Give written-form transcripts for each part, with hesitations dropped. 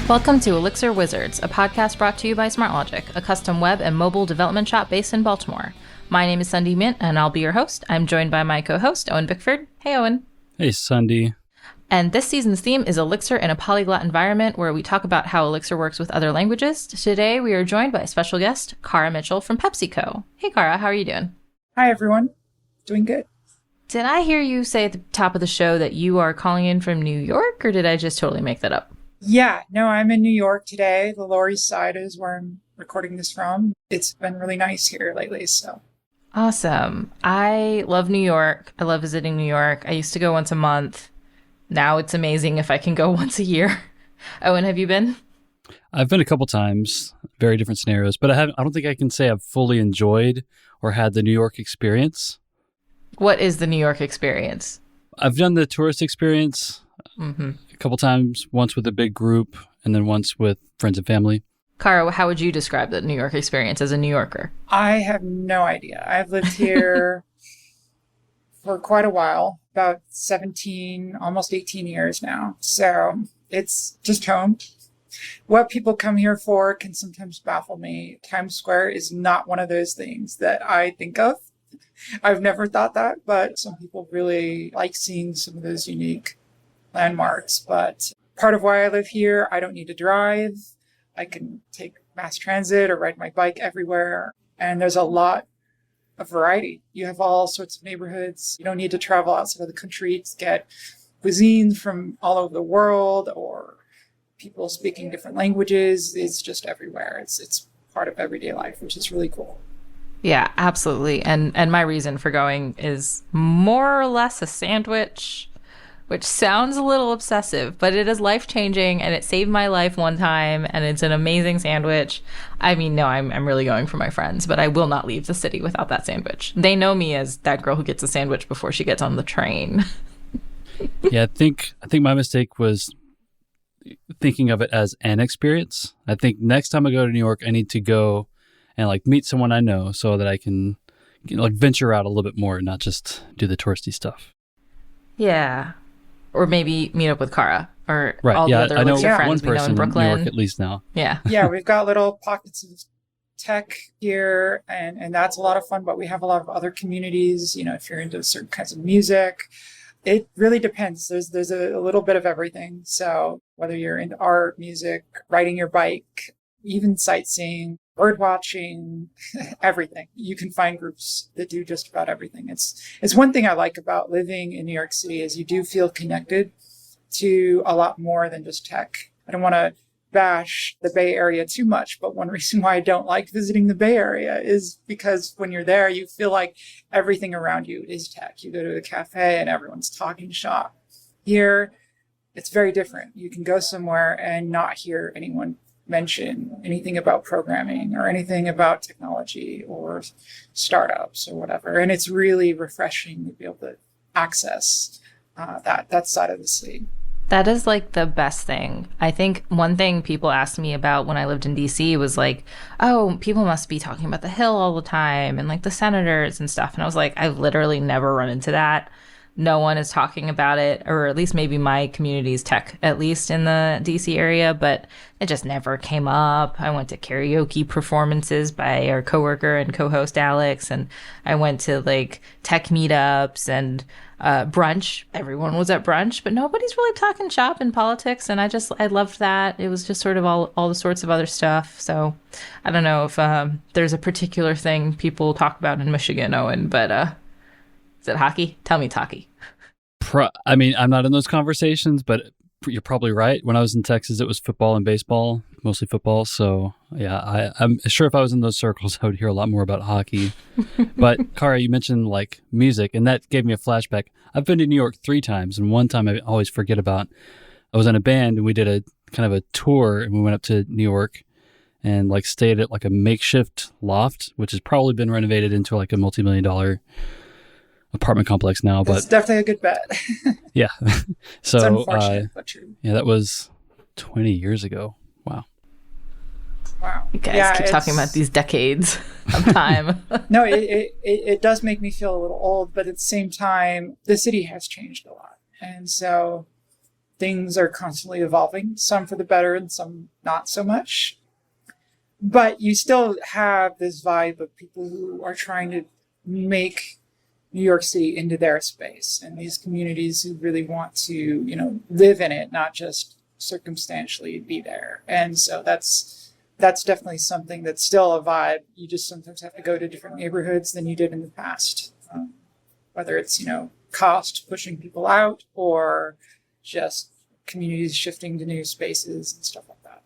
Welcome to Elixir Wizards, a podcast brought to you by SmartLogic, a custom web and mobile development shop based in Baltimore. My name is Sundie Mint, and I'll be your host. I'm joined by my co-host, Owen Bickford. Hey, Owen. Hey, Sundie. And this season's theme is Elixir in a polyglot environment, where we talk about how Elixir works with other languages. Today, we are joined by a special guest, Cara Mitchell from PepsiCo. Hey, Cara, how are you doing? Hi, everyone. Doing good. Did I hear you say at the top of the show that you are calling in from New York, or did I just totally make that up? Yeah, no, I'm in New York today. The Lower East Side is where I'm recording this from. It's been really nice here lately, so. Awesome. I love New York. I love visiting New York. I used to go once a month. Now it's amazing if I can go once a year. Owen, have you been? I've been a couple times, very different scenarios, but I don't think I can say I've fully enjoyed or had the New York experience. What is the New York experience? I've done the tourist experience a couple times, once with a big group and then once with friends and family. Cara, how would you describe the New York experience as a New Yorker? I have no idea. I've lived here for quite a while, about 17, almost 18 years now. So it's just home. What people come here for can sometimes baffle me. Times Square is not one of those things that I think of. I've never thought that, but some people really like seeing some of those unique landmarks. But part of why I live here, I don't need to drive. I can take mass transit or ride my bike everywhere. And there's a lot of variety. You have all sorts of neighborhoods. You don't need to travel outside of the country to get cuisine from all over the world or people speaking different languages. It's just everywhere. It's part of everyday life, which is really cool. Yeah, absolutely. And my reason for going is more or less a sandwich, which sounds a little obsessive, but it is life-changing, and it saved my life one time, and it's an amazing sandwich. I mean, no, I'm really going for my friends, but I will not leave the city without that sandwich. They know me as that girl who gets a sandwich before she gets on the train. Yeah, I think my mistake was thinking of it as an experience. I think next time I go to New York, I need to go and meet someone I know so that I can venture out a little bit more and not just do the touristy stuff. Yeah. Or maybe meet up with Cara or right. all the other Elixir friends one we know person in Brooklyn. New York at least now. Yeah. Yeah, we've got little pockets of tech here, and that's a lot of fun, but we have a lot of other communities, if you're into certain kinds of music. It really depends. There's a little bit of everything. So whether you're into art, music, riding your bike, even sightseeing, bird watching, everything. You can find groups that do just about everything. It's one thing I like about living in New York City is you do feel connected to a lot more than just tech. I don't want to bash the Bay Area too much, but one reason why I don't like visiting the Bay Area is because when you're there, you feel like everything around you is tech. You go to a cafe and everyone's talking shop. Here, it's very different. You can go somewhere and not hear anyone mention anything about programming or anything about technology or startups or whatever. And it's really refreshing to be able to access that side of the city. That is the best thing. I think one thing people asked me about when I lived in DC was oh, people must be talking about the Hill all the time and the senators and stuff. And I was I've literally never run into that. No one is talking about it, or at least maybe my community's tech, at least in the DC area, but it just never came up. I went to karaoke performances by our coworker and co-host Alex, and I went to tech meetups and brunch. Everyone was at brunch, but nobody's really talking shop and politics, and I loved that. It was just sort of all the sorts of other stuff. So I don't know if there's a particular thing people talk about in Michigan, Owen, but is it hockey? Tell me it's hockey. I'm not in those conversations, but you're probably right. When I was in Texas, it was football and baseball, mostly football. So yeah, I'm sure if I was in those circles, I would hear a lot more about hockey. But Cara, you mentioned music, and that gave me a flashback. I've been to New York 3 times, and one time I always forget about. I was in a band, and we did a kind of a tour, and we went up to New York and stayed at a makeshift loft, which has probably been renovated into a multi-million-dollar apartment complex now. But it's definitely a good bet. Yeah. So it's unfortunate, but true. Yeah, that was 20 years ago. Wow. You guys keep talking about these decades of time. No, it does make me feel a little old, but at the same time, the city has changed a lot. And so things are constantly evolving, some for the better and some not so much. But you still have this vibe of people who are trying to make New York City into their space, and these communities who really want to, live in it, not just circumstantially be there. And so that's definitely something that's still a vibe. You just sometimes have to go to different neighborhoods than you did in the past, whether it's, cost pushing people out or just communities shifting to new spaces and stuff like that.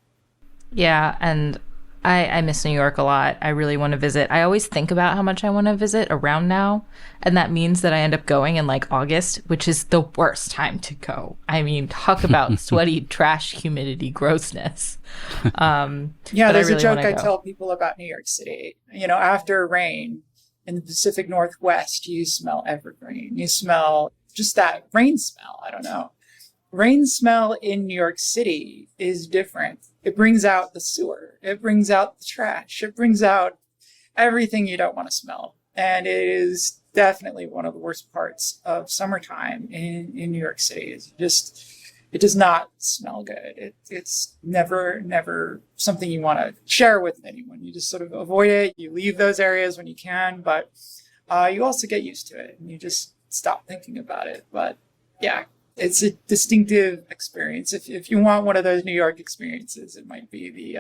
Yeah, and I miss New York a lot. I really want to visit. I always think about how much I want to visit around now, and that means that I end up going in like August, which is the worst time to go. I mean, talk about sweaty, trash, humidity, grossness. Yeah, there's a joke I tell people about New York City. After rain in the Pacific Northwest, you smell evergreen. You smell just that rain smell. I don't know. Rain smell in New York City is different. It brings out the sewer. It brings out the trash. It brings out everything you don't want to smell. And it is definitely one of the worst parts of summertime in New York City. It does not smell good. It's never something you want to share with anyone. You just sort of avoid it. You leave those areas when you can, but you also get used to it and you just stop thinking about it. But yeah. It's a distinctive experience. If you want one of those New York experiences, it might be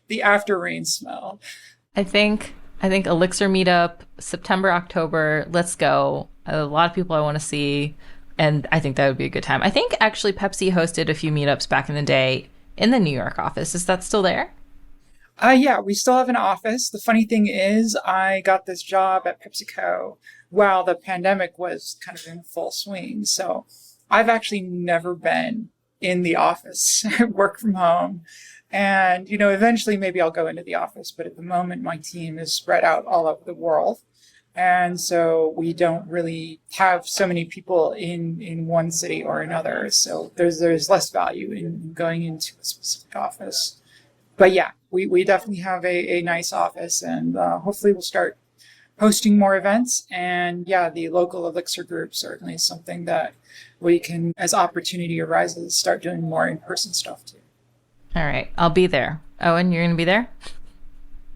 the after rain smell. I think Elixir meetup, September, October. Let's go. A lot of people I want to see, and I think that would be a good time. I think actually Pepsi hosted a few meetups back in the day in the New York office. Is that still there? Yeah, we still have an office. The funny thing is, I got this job at PepsiCo while the pandemic was kind of in full swing. So I've actually never been in the office. I work from home. And, eventually maybe I'll go into the office. But at the moment, my team is spread out all over the world. And so we don't really have so many people in one city or another. So there's less value in going into a specific office. But yeah, we definitely have a nice office. And hopefully we'll start hosting more events. And yeah, the local Elixir group certainly is something that we can, as opportunity arises, start doing more in-person stuff too. All right. I'll be there. Owen, you're going to be there?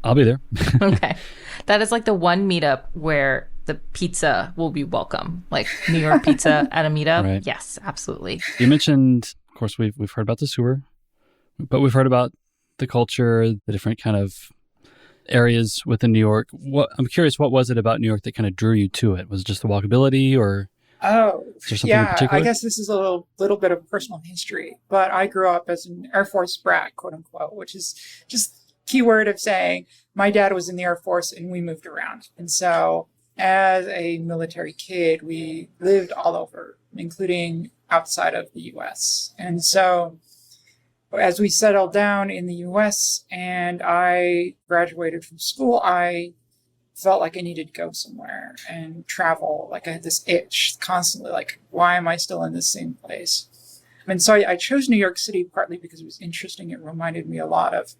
I'll be there. Okay. That is like the one meetup where the pizza will be welcome. Like New York pizza at a meetup. Right. Yes, absolutely. You mentioned, of course, we've heard about the sewer, but we've heard about the culture, the different kind of areas within New York. I'm curious, what was it about New York that kind of drew you to it? Was it just the walkability or? Oh, is there something in particular? I guess this is a little bit of personal history, but I grew up as an Air Force brat, quote unquote, which is just keyword of saying my dad was in the Air Force and we moved around. And so as a military kid, we lived all over, including outside of the US. And so as we settled down in the US and I graduated from school, I felt like I needed to go somewhere and travel. Like I had this itch constantly, like, why am I still in the same place? And so I chose New York City partly because it was interesting. It reminded me a lot of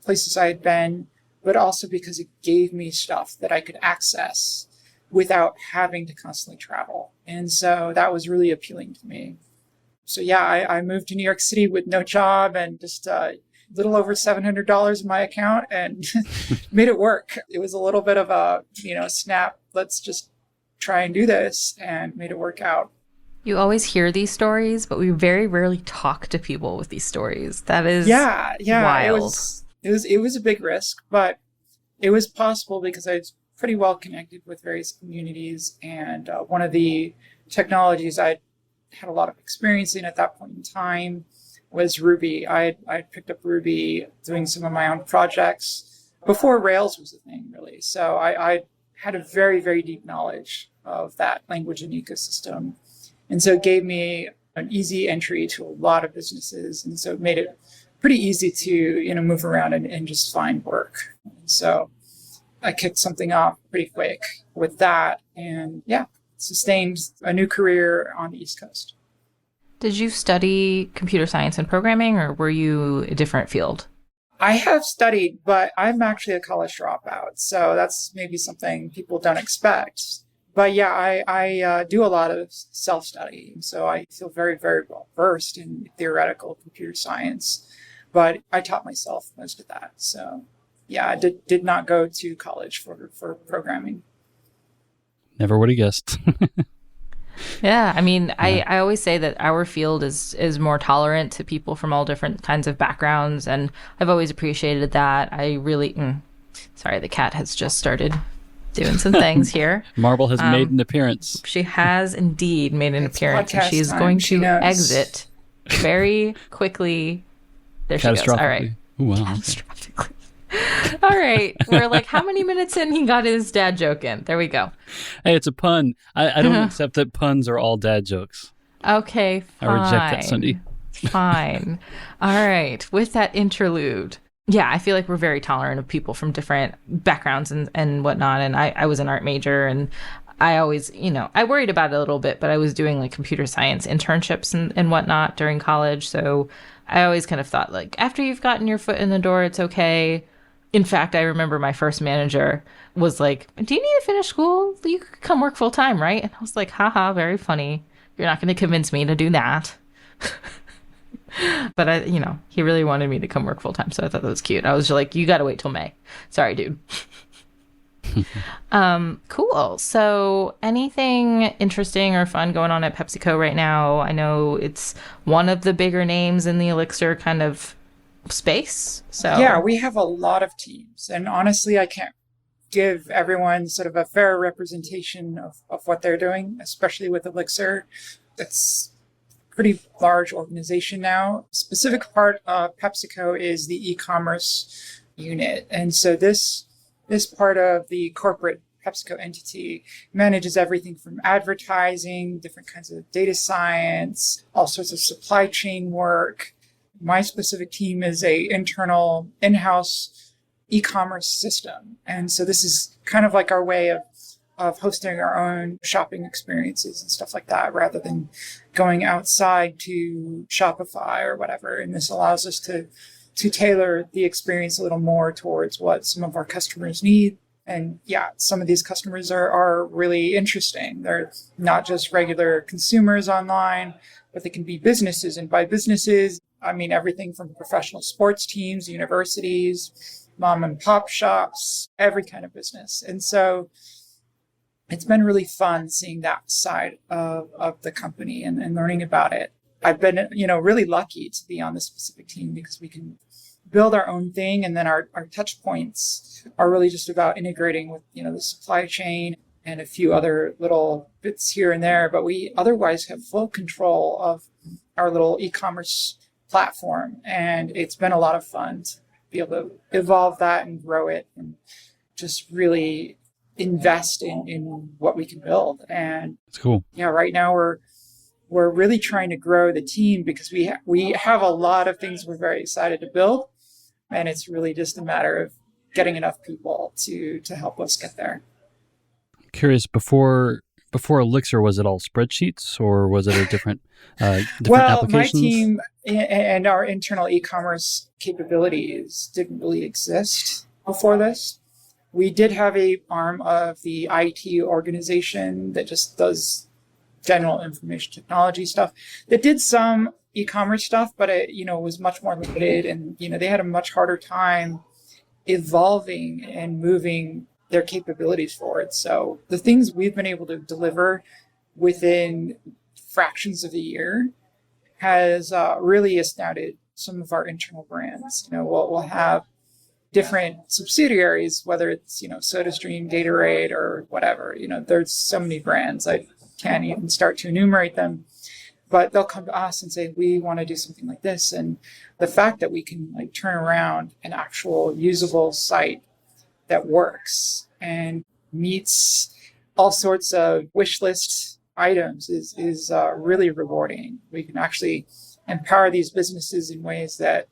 places I had been, but also because it gave me stuff that I could access without having to constantly travel. And so that was really appealing to me. So yeah, I moved to New York City with no job and just a little over $700 in my account and made it work. It was a little bit of a, snap, let's just try and do this, and made it work out. You always hear these stories, but we very rarely talk to people with these stories. That is wild. It was a big risk, but it was possible because I was pretty well connected with various communities. And one of the technologies I had a lot of experience in at that point in time was Ruby. I picked up Ruby doing some of my own projects before Rails was a thing, really. So I had a very, very deep knowledge of that language and ecosystem. And so it gave me an easy entry to a lot of businesses. And so it made it pretty easy to, move around and just find work. So I kicked something off pretty quick with that and sustained a new career on the East Coast. Did you study computer science and programming, or were you a different field? I have studied, but I'm actually a college dropout. So that's maybe something people don't expect. But yeah, I do a lot of self-study. So I feel very, very well versed in theoretical computer science, but I taught myself most of that. So yeah, I did not go to college for programming. Never would have guessed. Yeah, I mean, Yeah. I always say that our field is more tolerant to people from all different kinds of backgrounds, and I've always appreciated that. I really, sorry, the cat has just started doing some things here. Marble has made an appearance. She has indeed made an It's appearance, and podcast she's time. going She to knows. exit very quickly. There she goes. All right. Catastrophically. Ooh, wow. Okay. Catastrophically. All right. We're like, how many minutes in he got his dad joke in? There we go. Hey, it's a pun. I don't accept that puns are all dad jokes. Okay, fine. I reject that, Cindy. Fine. All right. With that interlude, yeah, I feel like we're very tolerant of people from different backgrounds and whatnot. And I was an art major, and I always, I worried about it a little bit, but I was doing like computer science internships and whatnot during college. So I always kind of thought like, after you've gotten your foot in the door, it's okay. In fact, I remember my first manager was like, do you need to finish school? You could come work full time, right? And I was like, haha, very funny. You're not going to convince me to do that. But he really wanted me to come work full time. So I thought that was cute. I was just like, you got to wait till May. Sorry, dude. Cool. So anything interesting or fun going on at PepsiCo right now? I know it's one of the bigger names in the Elixir kind of space. So Yeah, we have a lot of teams, and honestly, I can't give everyone sort of a fair representation of what they're doing, especially with Elixir. It's a pretty large organization now. Specific part of PepsiCo is the e-commerce unit. And so this part of the corporate PepsiCo entity manages everything from advertising, different kinds of data science, all sorts of supply chain work. My specific team is a internal in-house e-commerce system. And so this is kind of like our way of hosting our own shopping experiences and stuff like that, rather than going outside to Shopify or whatever. And this allows us to tailor the experience a little more towards what some of our customers need. And yeah, some of these customers are really interesting. They're not just regular consumers online, but they can be businesses. And by businesses, I mean everything from professional sports teams, universities, mom and pop shops, every kind of business. And so it's been really fun seeing that side of the company and learning about it. I've been, really lucky to be on this specific team because we can build our own thing. And then our touch points are really just about integrating with, the supply chain and a few other little bits here and there. But we otherwise have full control of our little e-commerce platform. And it's been a lot of fun to be able to evolve that and grow it and just really invest in what we can build. And It's cool. yeah, right now we're really trying to grow the team because we have a lot of things we're very excited to build. And it's really just a matter of getting enough people to help us get there. Curious, before Elixir, was it all spreadsheets or was it a different Well, applications? my team and our internal e-commerce capabilities didn't really exist before this. We did have a arm of the IT organization that just does general information technology stuff that did some e-commerce stuff, but it, was much more limited, and, they had a much harder time evolving and moving their capabilities forward. So the things we've been able to deliver within fractions of a year has really astounded some of our internal brands. We'll have different subsidiaries, whether it's, SodaStream, Gatorade, or whatever. There's so many brands. I can't even start to enumerate them, but they'll come to us and say, we want to do something like this. And the fact that we can turn around an actual usable site that works and meets all sorts of wish list items is really rewarding. We can actually empower these businesses in ways that,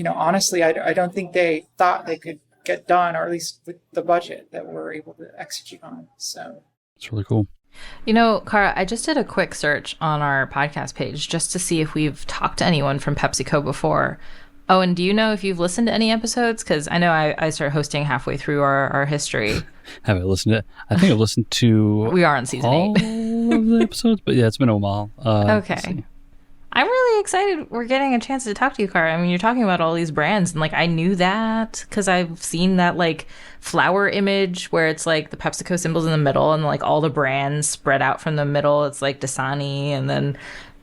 honestly, I don't think they thought they could get done, or at least with the budget that we're able to execute on. So It's really cool. Cara, I just did a quick search on our podcast page just to see if we've talked to anyone from PepsiCo before. Oh, and do you know if you've listened to any episodes? Because I know I started hosting halfway through our history. Have I listened to it? I think I've listened to We are on season all 8. of the episodes, but yeah, it's been a while. Let's Okay. see. I'm really excited we're getting a chance to talk to you, Cara. I mean, you're talking about all these brands, and like I knew that because I've seen that like flower image where it's like the PepsiCo symbols in the middle and like all the brands spread out from the middle. It's like Dasani and then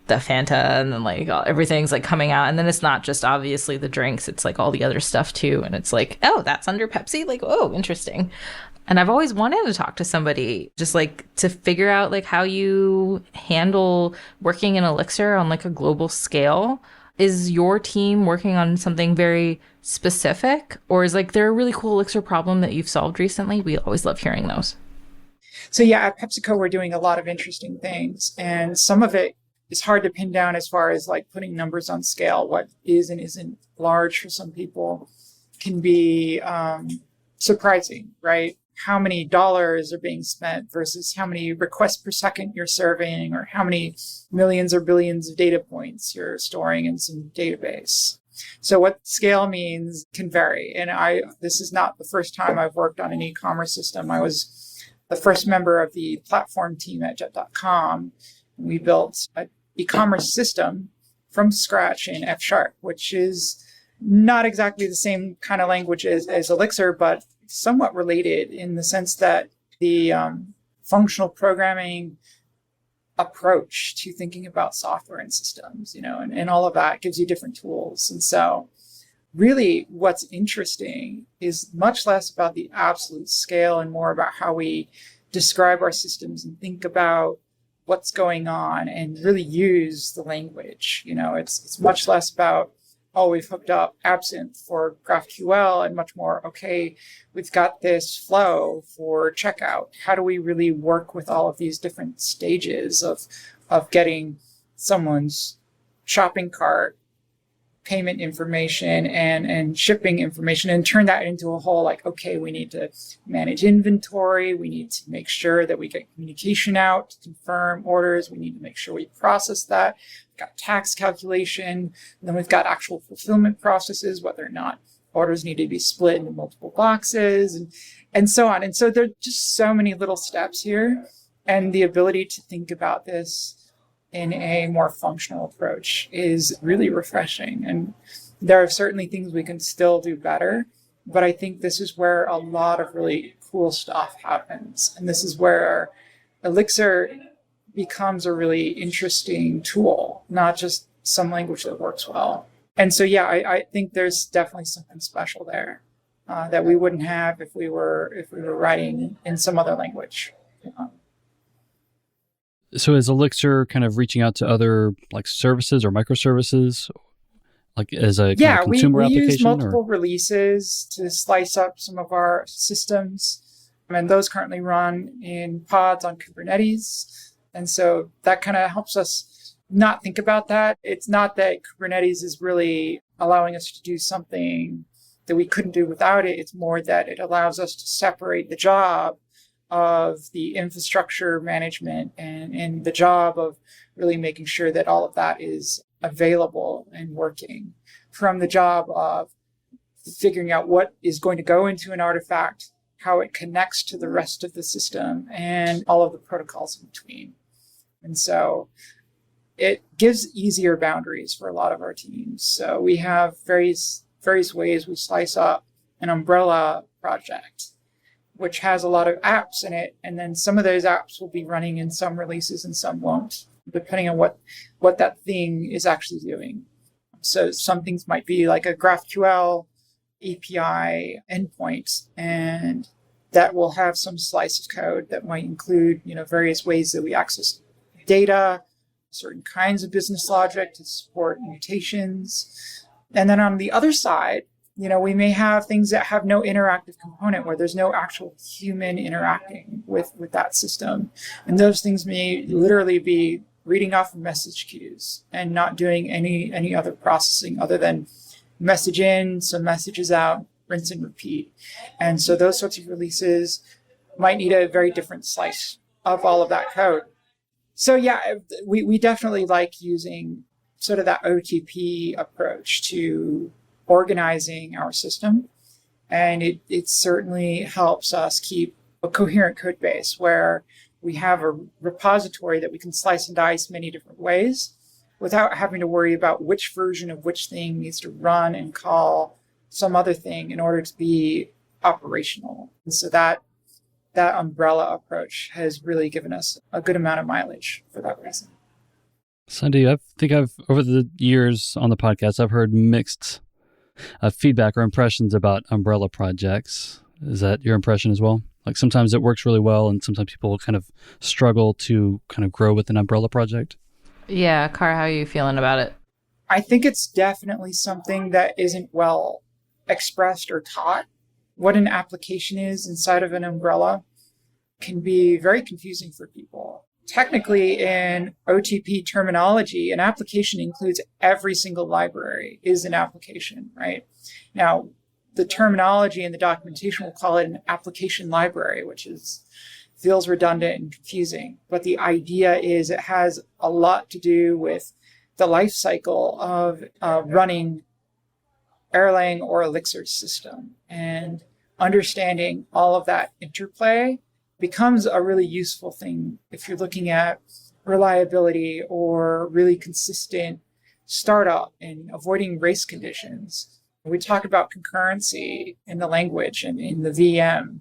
the Fanta and then like everything's like coming out. And then it's not just obviously the drinks, it's like all the other stuff too. And it's like, oh, that's under Pepsi? Like, oh, interesting. And I've always wanted to talk to somebody just like to figure out like how you handle working in Elixir on like a global scale. Is your team working on something very specific, or is like there a really cool Elixir problem that you've solved recently? We always love hearing those. So yeah, at PepsiCo, we're doing a lot of interesting things, and some of it is hard to pin down as far as like putting numbers on scale. What is and isn't large for some people can be surprising, right? How many dollars are being spent versus how many requests per second you're serving, or how many millions or billions of data points you're storing in some database. So what scale means can vary. And this is not the first time I've worked on an e-commerce system. I was the first member of the platform team at Jet.com. We built an e-commerce system from scratch in F#, which is not exactly the same kind of language as Elixir, but somewhat related in the sense that the functional programming approach to thinking about software and systems, and all of that gives you different tools. And so really what's interesting is much less about the absolute scale and more about how we describe our systems and think about what's going on and really use the language. It's much less about, oh, we've hooked up Absinthe for GraphQL, and much more, okay, we've got this flow for checkout. How do we really work with all of these different stages of getting someone's shopping cart payment information and shipping information and turn that into a whole, like, okay, we need to manage inventory. We need to make sure that we get communication out to confirm orders. We need to make sure we process that. We've got tax calculation. And then we've got actual fulfillment processes, whether or not orders need to be split into multiple boxes and so on. And so there are just so many little steps here, and the ability to think about this in a more functional approach is really refreshing. And there are certainly things we can still do better, but I think this is where a lot of really cool stuff happens. And this is where Elixir becomes a really interesting tool, not just some language that works well. And so, yeah, I think there's definitely something special there that we wouldn't have if we were writing in some other language. So is Elixir kind of reaching out to other like services or microservices, like as a kind of consumer we application? Use multiple releases to slice up some of our systems, and those currently run in pods on Kubernetes. And so that kind of helps us not think about that. It's not that Kubernetes is really allowing us to do something that we couldn't do without it. It's more that it allows us to separate the job of the infrastructure management and the job of really making sure that all of that is available and working from the job of figuring out what is going to go into an artifact, how it connects to the rest of the system, and all of the protocols in between. And so it gives easier boundaries for a lot of our teams. So we have various ways we slice up an umbrella project, which has a lot of apps in it. And then some of those apps will be running in some releases and some won't, depending on what that thing is actually doing. So some things might be like a GraphQL API endpoint, and that will have some slice of code that might include, various ways that we access data, certain kinds of business logic to support mutations. And then on the other side, we may have things that have no interactive component where there's no actual human interacting with that system. And those things may literally be reading off of message queues and not doing any other processing other than message in, some messages out, rinse and repeat. And so those sorts of releases might need a very different slice of all of that code. So yeah, we definitely like using sort of that OTP approach to organizing our system. And it certainly helps us keep a coherent code base where we have a repository that we can slice and dice many different ways without having to worry about which version of which thing needs to run and call some other thing in order to be operational. And so that umbrella approach has really given us a good amount of mileage for that reason. Sandy, I think over the years on the podcast, I've heard mixed feedback or impressions about umbrella projects. Is that your impression as well? Like sometimes it works really well and sometimes people kind of struggle to kind of grow with an umbrella project. Yeah, Cara, how are you feeling about it? I think it's definitely something that isn't well expressed or taught. What an application is inside of an umbrella can be very confusing for people. Technically, in OTP terminology, an application includes every single library is an application, right? Now, the terminology and the documentation will call it an application library, which feels redundant and confusing. But the idea is it has a lot to do with the life cycle of running Erlang or Elixir system. And understanding all of that interplay becomes a really useful thing if you're looking at reliability or really consistent startup and avoiding race conditions. We talk about concurrency in the language and in the VM,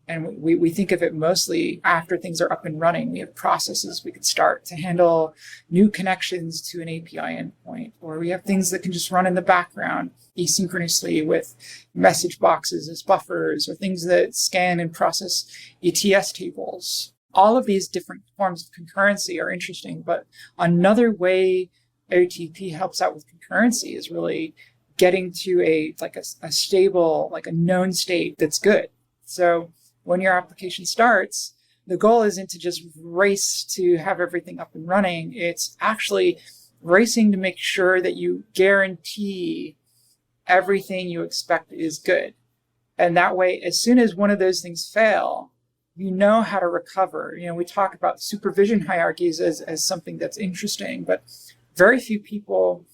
and we think of it mostly after things are up and running. We have processes we could start to handle new connections to an API endpoint, or we have things that can just run in the background asynchronously with message boxes as buffers, or things that scan and process ETS tables. All of these different forms of concurrency are interesting, but another way OTP helps out with concurrency is really getting to a stable, like a known state that's good. So when your application starts, the goal isn't to just race to have everything up and running. It's actually racing to make sure that you guarantee everything you expect is good. And that way, as soon as one of those things fail, you know how to recover. We talk about supervision hierarchies as something that's interesting, but very few people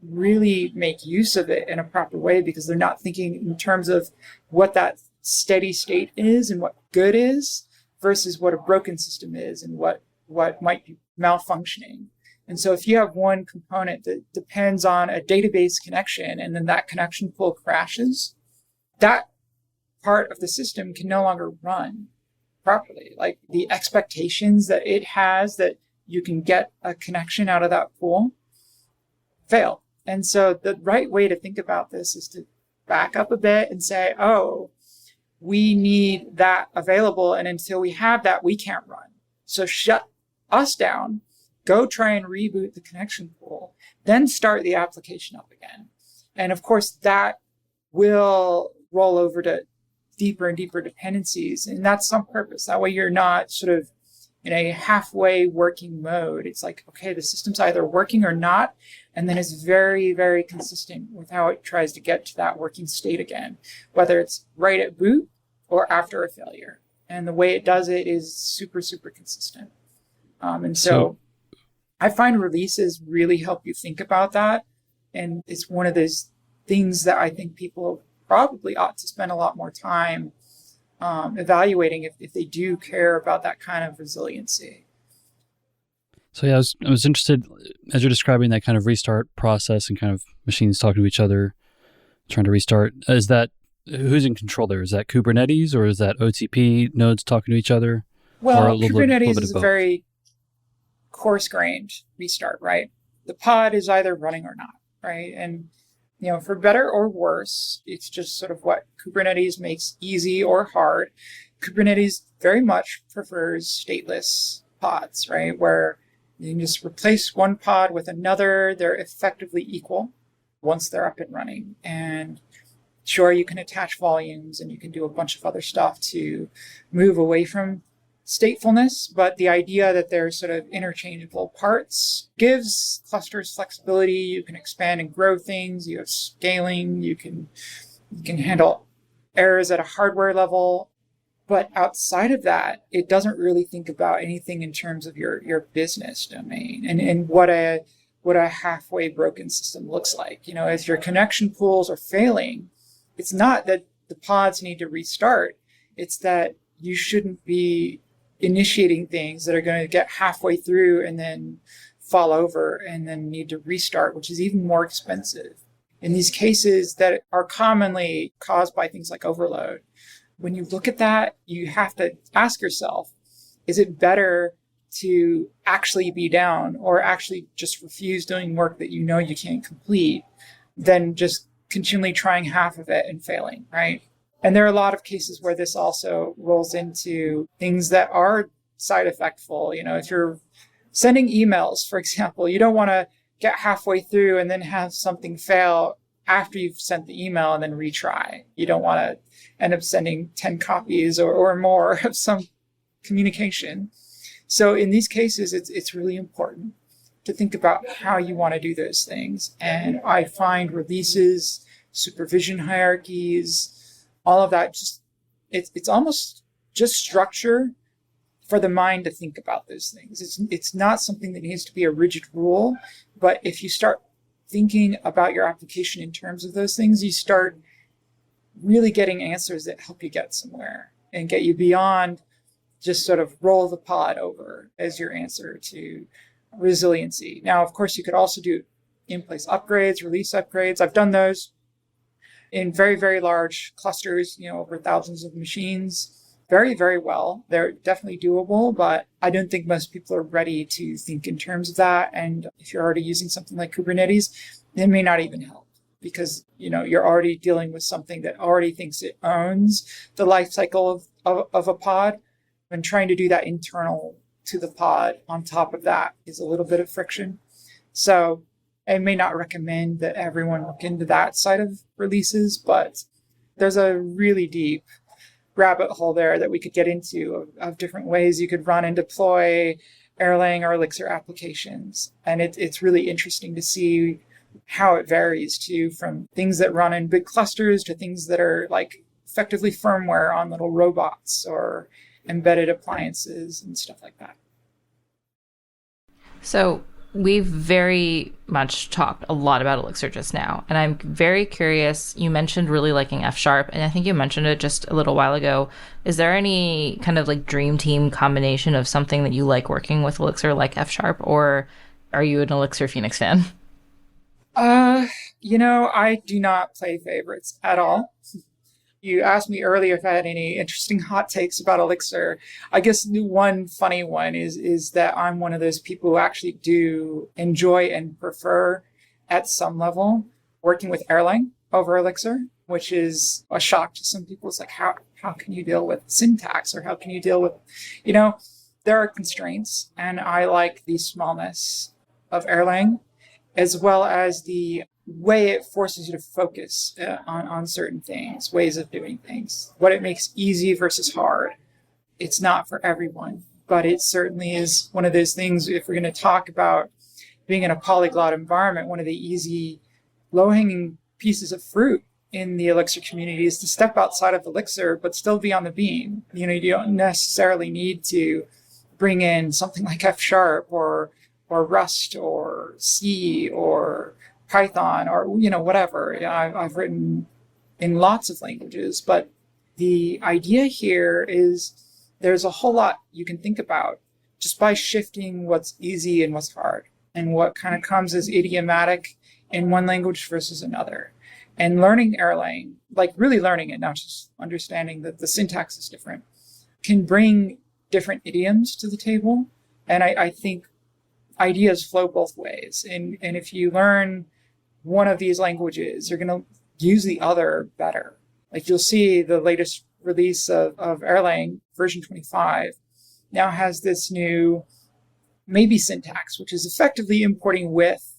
really make use of it in a proper way because they're not thinking in terms of what that steady state is and what good is versus what a broken system is and what might be malfunctioning. And so if you have one component that depends on a database connection and then that connection pool crashes, that part of the system can no longer run properly. Like the expectations that it has that you can get a connection out of that pool fail. And so the right way to think about this is to back up a bit and say, oh, we need that available. And until we have that, we can't run. So shut us down, go try and reboot the connection pool, then start the application up again. And of course, that will roll over to deeper and deeper dependencies. And that's on purpose. That way you're not sort of in a halfway working mode. It's like, okay, the system's either working or not. And then it's very, very consistent with how it tries to get to that working state again, whether it's right at boot or after a failure. And the way it does it is super, super consistent. And so I find releases really help you think about that. And it's one of those things that I think people probably ought to spend a lot more time evaluating if they do care about that kind of resiliency. So yeah, I was interested as you're describing that kind of restart process and kind of machines talking to each other, trying to restart. Is that who's in control there? Is that Kubernetes or is that OTP nodes talking to each other? Well, Kubernetes is a very coarse-grained restart, right? The pod is either running or not, right? And for better or worse, it's just sort of what Kubernetes makes easy or hard. Kubernetes very much prefers stateless pods, right? Where you can just replace one pod with another. They're effectively equal once they're up and running. And sure, you can attach volumes and you can do a bunch of other stuff to move away from statefulness, but the idea that they're sort of interchangeable parts gives clusters flexibility. You can expand and grow things. You have scaling. You can handle errors at a hardware level. But outside of that, it doesn't really think about anything in terms of your business domain and what a what a halfway broken system looks like. You know, if your connection pools are failing, it's not that the pods need to restart. It's that you shouldn't be initiating things that are going to get halfway through and then fall over and then need to restart, which is even more expensive. In these cases that are commonly caused by things like overload, when you look at that, you have to ask yourself, is it better to actually be down or actually just refuse doing work that you know you can't complete than just continually trying half of it and failing, right? And there are a lot of cases where this also rolls into things that are side effectful. You know, if you're sending emails, for example, you don't want to get halfway through and then have something fail after you've sent the email and then retry. You don't want to end up sending 10 copies or more of some communication. So in these cases, it's really important to think about how you want to do those things. And I find releases, supervision hierarchies, all of that, just it's almost just structure for the mind to think about those things. It's not something that needs to be a rigid rule, but if you start thinking about your application in terms of those things, you start really getting answers that help you get somewhere and get you beyond just sort of roll the pod over as your answer to resiliency. Now, of course, you could also do in-place upgrades, release upgrades. I've done those in very, very large clusters, you know, over thousands of machines. Very, very well. They're definitely doable, but I don't think most people are ready to think in terms of that. And if you're already using something like Kubernetes, it may not even help because, you know, you're already dealing with something that already thinks it owns the life cycle of a pod. And trying to do that internal to the pod on top of that is a little bit of friction. So I may not recommend that everyone look into that side of releases, but there's a really deep rabbit hole there that we could get into of different ways you could run and deploy Erlang or Elixir applications. And it's really interesting to see how it varies too, from things that run in big clusters to things that are like effectively firmware on little robots or embedded appliances and stuff like that. So we've very much talked a lot about Elixir just now, and I'm very curious. You mentioned really liking F#, and I think you mentioned it just a little while ago. Is there any kind of like dream team combination of something that you like working with Elixir, like F#, or are you an Elixir Phoenix fan? You know, I do not play favorites at all. You asked me earlier if I had any interesting hot takes about Elixir. I guess the one funny one is that I'm one of those people who actually do enjoy and prefer, at some level, working with Erlang over Elixir, which is a shock to some people. It's like, how can you deal with syntax, or how can you deal with, you know, there are constraints, and I like the smallness of Erlang, as well as the way it forces you to focus on certain things, ways of doing things, what it makes easy versus hard. It's not for everyone, but it certainly is one of those things. If we're going to talk about being in a polyglot environment, one of the easy low-hanging pieces of fruit in the Elixir community is to step outside of Elixir, but still be on the beam. You know, you don't necessarily need to bring in something like F# or Rust or C or Python or, you know, whatever. I've written in lots of languages, but the idea here is there's a whole lot you can think about just by shifting what's easy and what's hard and what kind of comes as idiomatic in one language versus another. And learning Erlang, like really learning it, not just understanding that the syntax is different, can bring different idioms to the table. And I think ideas flow both ways. And if you learn one of these languages, you're going to use the other better. Like you'll see the latest release of Erlang, version 25, now has this new maybe syntax, which is effectively importing with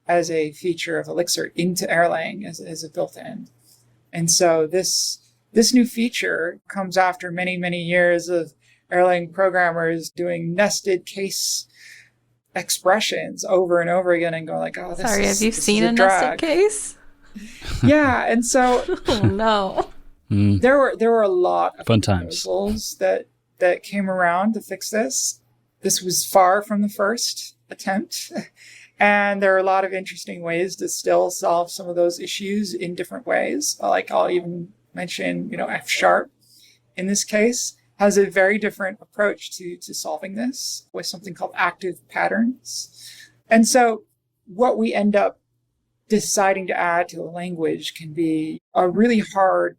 as a feature of Elixir into Erlang as a built-in. And so this new feature comes after many, many years of Erlang programmers doing nested case expressions over and over again and go like, oh, have you seen a nested case? Yeah. And so oh no. There were a lot of fun proposals that came around to fix this. This was far from the first attempt. And there are a lot of interesting ways to still solve some of those issues in different ways. Like I'll even mention, F sharp in this case has a very different approach to solving this with something called active patterns. And so what we end up deciding to add to a language can be a really hard,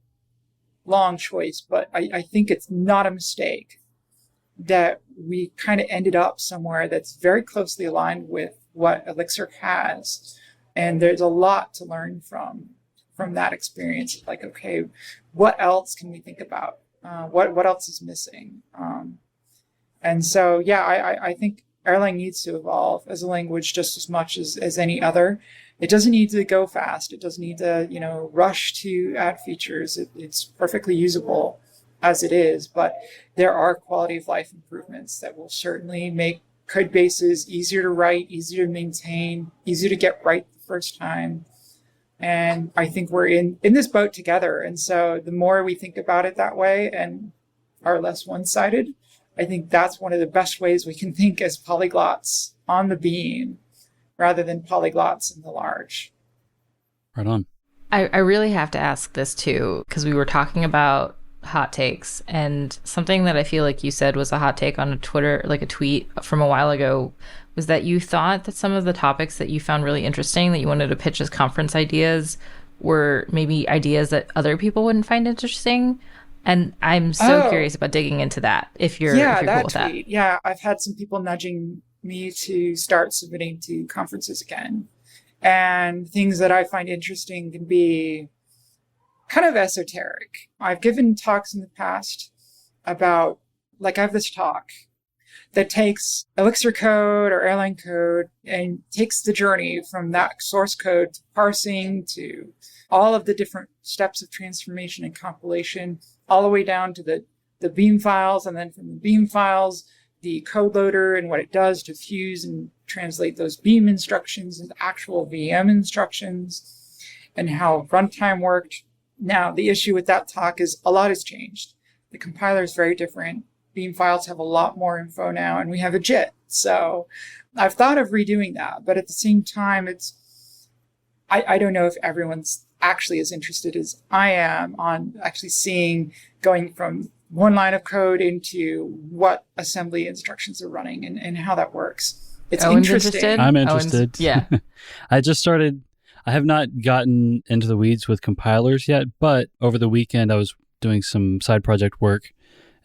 long choice, but I think it's not a mistake that we kind of ended up somewhere that's very closely aligned with what Elixir has. And there's a lot to learn from that experience. Like, okay, what else can we think about? What else is missing? And so, I think Erlang needs to evolve as a language just as much as any other. It doesn't need to go fast. It doesn't need to, rush to add features. It's perfectly usable as it is, but there are quality of life improvements that will certainly make code bases easier to write, easier to maintain, easier to get right the first time. And I think we're in this boat together. And so the more we think about it that way and are less one-sided, I think that's one of the best ways we can think as polyglots on the beam rather than polyglots in the large. Right on. I really have to ask this too, because we were talking about hot takes, and something that I feel like you said was a hot take on a Twitter, like a tweet from a while ago, was that you thought that some of the topics that you found really interesting that you wanted to pitch as conference ideas were maybe ideas that other people wouldn't find interesting. And I'm so curious about digging into that if you're cool with that. Yeah, I've had some people nudging me to start submitting to conferences again. And things that I find interesting can be kind of esoteric. I've given talks in the past about, like I have this talk that takes Elixir code or Erlang code and takes the journey from that source code to parsing to all of the different steps of transformation and compilation, all the way down to the beam files, and then from the beam files, the code loader and what it does to fuse and translate those beam instructions into actual VM instructions, and how runtime worked. Now, the issue with that talk is a lot has changed. The compiler is very different. Beam files have a lot more info now, and we have a JIT. So I've thought of redoing that, but at the same time, I don't know if everyone's actually as interested as I am on actually seeing going from one line of code into what assembly instructions are running and how that works. It's interesting. I'm interested. Yeah. I have not gotten into the weeds with compilers yet, but over the weekend I was doing some side project work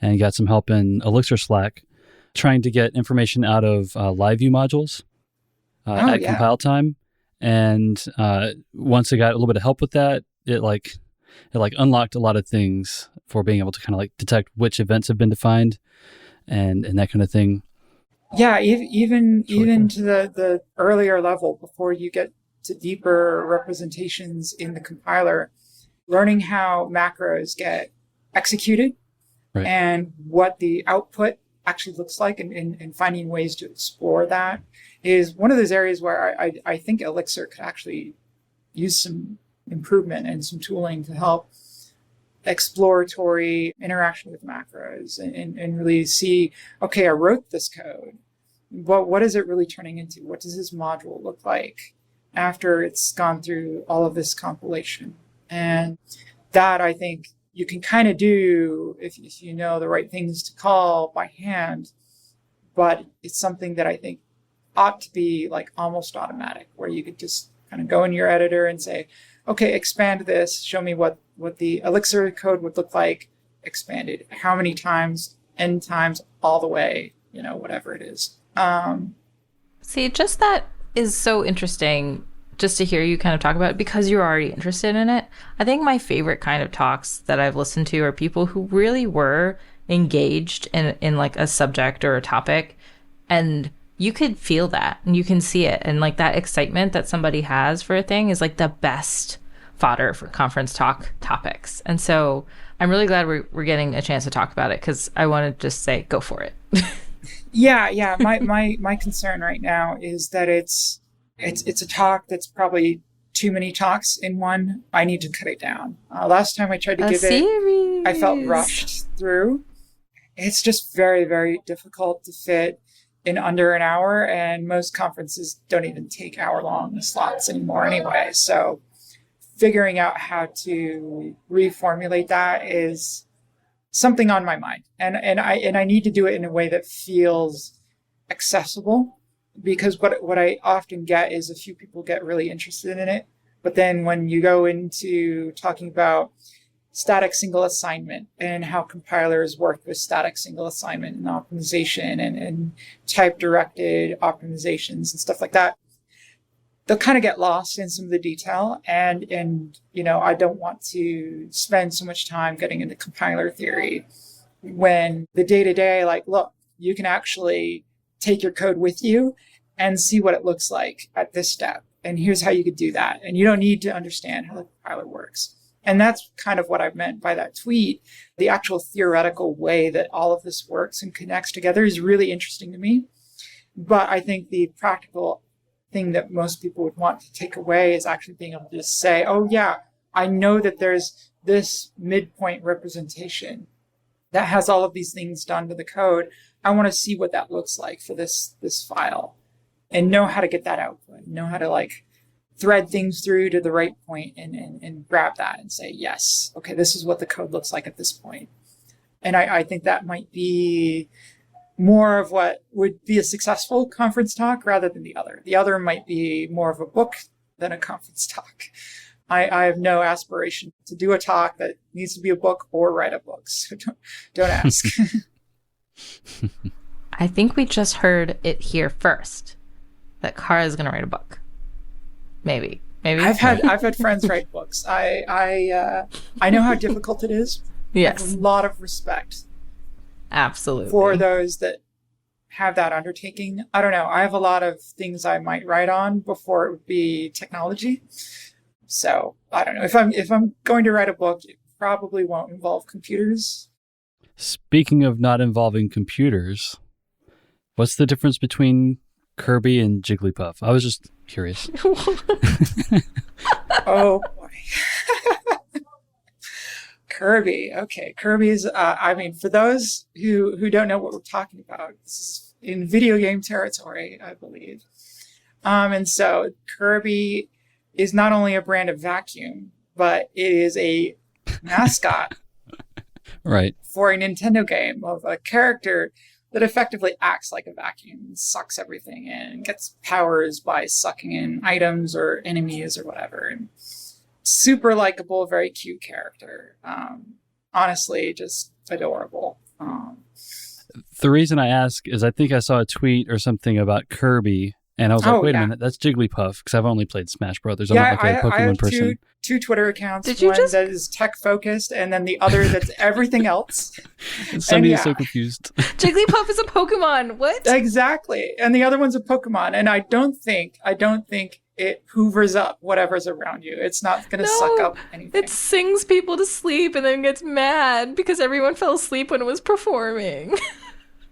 and got some help in Elixir Slack, trying to get information out of live view modules at compile time. And once I got a little bit of help with that, it unlocked a lot of things for being able to kind of like detect which events have been defined and that kind of thing. Yeah, even to the earlier level, before you get to deeper representations in the compiler, learning how macros get executed and what the output actually looks like, and finding ways to explore that is one of those areas where I think Elixir could actually use some improvement and some tooling to help exploratory interaction with macros and really see, okay, I wrote this code. What is it really turning into? What does this module look like after it's gone through all of this compilation? And that, I think, you can kind of do if you know the right things to call by hand, but it's something that I think ought to be like almost automatic, where you could just kind of go in your editor and say, okay, expand this, show me what the Elixir code would look like expanded, how many times, n times, all the way, whatever it is. See, just that is so interesting just to hear you kind of talk about it, because you're already interested in it. I think my favorite kind of talks that I've listened to are people who really were engaged in like a subject or a topic, and you could feel that and you can see it, and like that excitement that somebody has for a thing is like the best fodder for conference talk topics. And so I'm really glad we're getting a chance to talk about it, because I want to just say go for it. Yeah. My concern right now is that it's a talk that's probably too many talks in one. I need to cut it down. Last time I tried to give it, I felt rushed through. It's just very, very difficult to fit in under an hour, and most conferences don't even take hour-long slots anymore anyway. So figuring out how to reformulate that is something on my mind. And I need to do it in a way that feels accessible, because what I often get is a few people get really interested in it. But then when you go into talking about static single assignment and how compilers work with static single assignment and optimization and type-directed optimizations and stuff like that, they'll kind of get lost in some of the detail. And I don't want to spend so much time getting into compiler theory when the day-to-day, like, look, you can actually take your code with you and see what it looks like at this step. And here's how you could do that. And you don't need to understand how the compiler works. And that's kind of what I meant by that tweet. The actual theoretical way that all of this works and connects together is really interesting to me. But I think the practical thing that most people would want to take away is actually being able to just say, oh yeah, I know that there's this midpoint representation that has all of these things done to the code. I want to see what that looks like for this file, and know how to get that output, know how to like thread things through to the right point and grab that and say, yes, okay, this is what the code looks like at this point. And I think that might be more of what would be a successful conference talk rather than the other. The other might be more of a book than a conference talk. I have no aspiration to do a talk that needs to be a book or write a book, so don't ask. I think we just heard it here first that Cara is going to write a book. Maybe. I've had friends write books. I know how difficult it is. Yes. I have a lot of respect. Absolutely. For those that have that undertaking. I don't know. I have a lot of things I might write on before it would be technology. So I don't know. If I'm going to write a book, it probably won't involve computers. Speaking of not involving computers, what's the difference between Kirby and Jigglypuff? I was just curious. Oh boy. Kirby. Okay. Kirby's, for those who don't know what we're talking about, this is in video game territory, I believe. And so Kirby is not only a brand of vacuum, but it is a mascot right, for a Nintendo game of a character that effectively acts like a vacuum and sucks everything in and gets powers by sucking in items or enemies or whatever. And super likable, very cute character. Honestly, just adorable. The reason I ask is I think I saw a tweet or something about Kirby, and I was like, wait a minute, that's Jigglypuff, because I've only played Smash Brothers. I'm not like a Pokemon I have person. Two Twitter accounts. Did you one that is tech-focused, and then the other that's everything else. Somebody is so confused. Jigglypuff is a Pokemon. What? Exactly. And the other one's a Pokemon. And I don't think it hoovers up whatever's around you. It's not going to suck up anything. It sings people to sleep and then gets mad because everyone fell asleep when it was performing.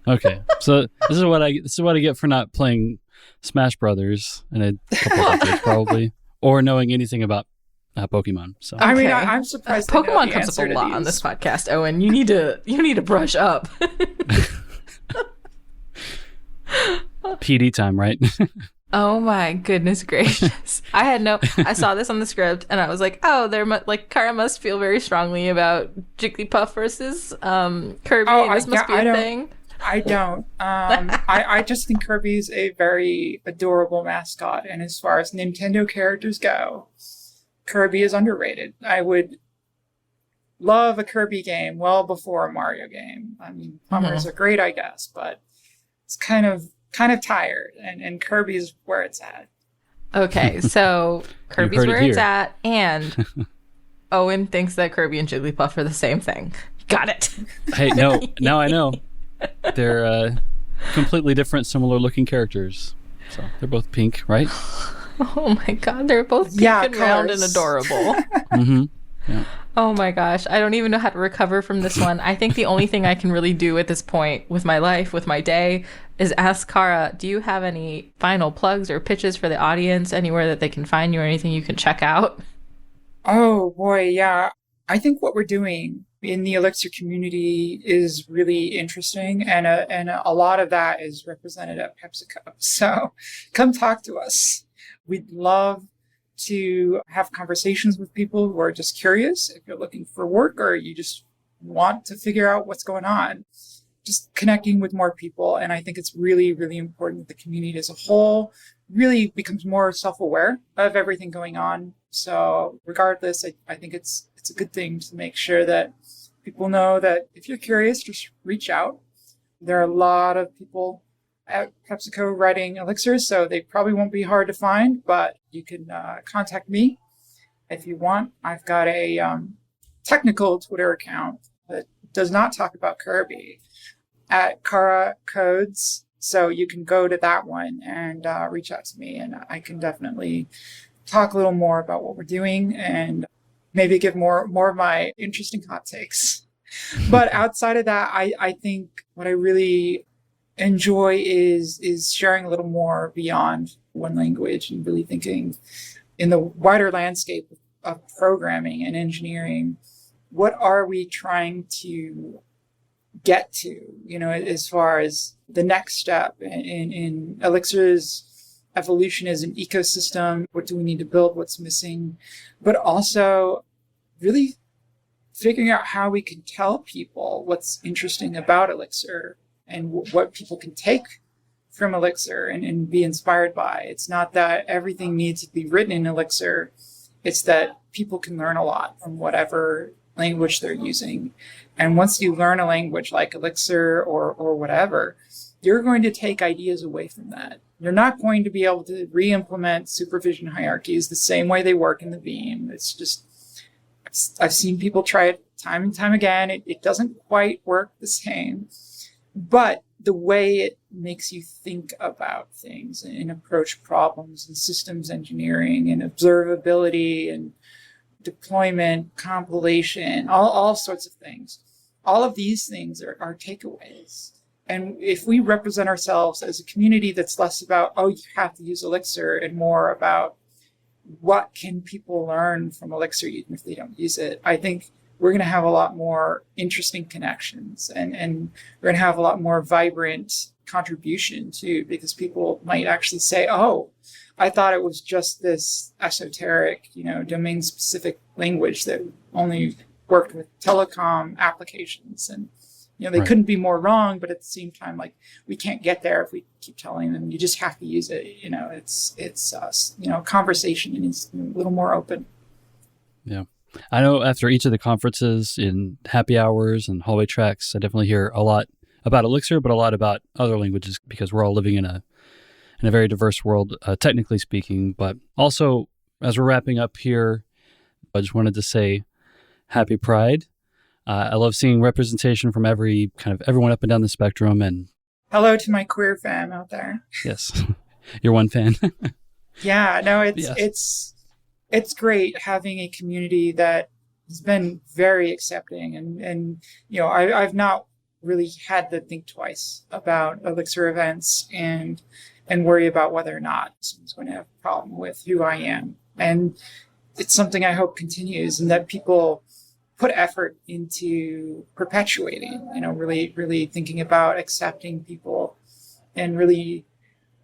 Okay, so this is what I get for not playing Smash Brothers in a couple of decades, probably, or knowing anything about Pokemon. So Okay. I mean, I'm surprised. Pokemon comes up a lot on this podcast, Owen. You need to brush up. PD time, right? Oh my goodness gracious! I saw this on the script and I was like, oh, Cara must feel very strongly about Jigglypuff versus Kirby. And this must be a thing. I don't. I just think Kirby's a very adorable mascot, and as far as Nintendo characters go, Kirby is underrated. I would love a Kirby game well before a Mario game. I mean, Plumbers are great, I guess, but it's kind of tired, and Kirby's where it's at. Okay, so Kirby's where it's at, and Owen thinks that Kirby and Jigglypuff are the same thing. Got it. Hey, no, now I know. They're completely different, similar-looking characters. So they're both pink, right? Oh my god, they're both pink and round and adorable. Mm-hmm. Yeah. Oh my gosh, I don't even know how to recover from this one. I think the only thing I can really do at this point with my life, with my day, is ask Cara, do you have any final plugs or pitches for the audience, anywhere that they can find you or anything you can check out? Oh boy, yeah. I think what we're doing in the Elixir community is really interesting, and a lot of that is represented at PepsiCo. So come talk to us. We'd love to have conversations with people who are just curious. If you're looking for work or you just want to figure out what's going on, just connecting with more people. And I think it's really, really important that the community as a whole really becomes more self-aware of everything going on. So regardless, I think it's a good thing to make sure that people know that if you're curious, just reach out. There are a lot of people at PepsiCo writing Elixir, so they probably won't be hard to find, but you can contact me if you want. I've got a technical Twitter account that does not talk about Kirby at Cara Codes. So you can go to that one and reach out to me, and I can definitely talk a little more about what we're doing and maybe give more of my interesting hot takes. But outside of that, I think what I really enjoy is sharing a little more beyond one language and really thinking in the wider landscape of programming and engineering. What are we trying to get to, as far as the next step in Elixir's evolution as an ecosystem? What do we need to build? What's missing? But also really figuring out how we can tell people what's interesting about Elixir and what people can take from Elixir and be inspired by. It's not that everything needs to be written in Elixir. It's that people can learn a lot from whatever language they're using. And once you learn a language like Elixir or whatever, you're going to take ideas away from that. You're not going to be able to re-implement supervision hierarchies the same way they work in the Beam. It's just, I've seen people try it time and time again. It doesn't quite work the same, but the way it makes you think about things and approach problems and systems engineering and observability and deployment, compilation, all sorts of things. All of these things are takeaways. And if we represent ourselves as a community that's less about, oh, you have to use Elixir, and more about what can people learn from Elixir even if they don't use it, I think we're going to have a lot more interesting connections, and we're going to have a lot more vibrant contribution too, because people might actually say, oh, I thought it was just this esoteric, domain specific language that only worked with telecom applications. And, they couldn't be more wrong, but at the same time, like, we can't get there if we keep telling them you just have to use it. It's conversation needs to be a little more open. Yeah. I know after each of the conferences in happy hours and hallway tracks, I definitely hear a lot about Elixir, but a lot about other languages because we're all living in a very diverse world, technically speaking. But also, as we're wrapping up here, I just wanted to say happy Pride. I love seeing representation from everyone up and down the spectrum. And hello to my queer fam out there. Yes, you're one fan. Yeah, no, it's great having a community that has been very accepting, and I've not really had to think twice about Elixir events and worry about whether or not someone's going to have a problem with who I am. And it's something I hope continues, and that people put effort into perpetuating, really, really thinking about accepting people and really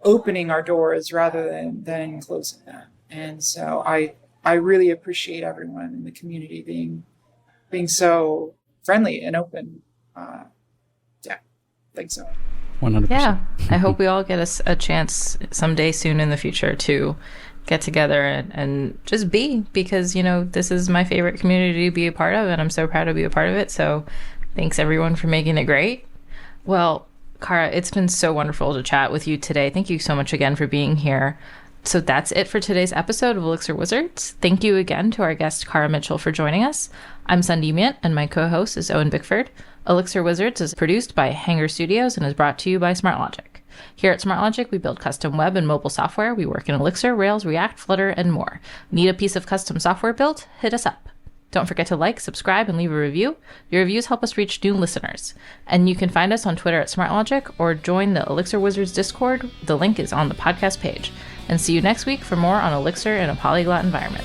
opening our doors rather than closing them. And so I really appreciate everyone in the community being so friendly and open. I think so. 100%. Yeah, I hope we all get a chance someday soon in the future to get together and just be, because, this is my favorite community to be a part of, and I'm so proud to be a part of it. So thanks everyone for making it great. Well, Cara, it's been so wonderful to chat with you today. Thank you so much again for being here. So that's it for today's episode of Elixir Wizards. Thank you again to our guest, Cara Mitchell, for joining us. I'm Sundee Myint, and my co-host is Owen Bickford. Elixir Wizards is produced by Hanger Studios and is brought to you by SmartLogic. Here at SmartLogic, we build custom web and mobile software. We work in Elixir, Rails, React, Flutter, and more. Need a piece of custom software built? Hit us up. Don't forget to like, subscribe, and leave a review. Your reviews help us reach new listeners. And you can find us on Twitter at SmartLogic or join the Elixir Wizards Discord. The link is on the podcast page. And see you next week for more on Elixir in a polyglot environment.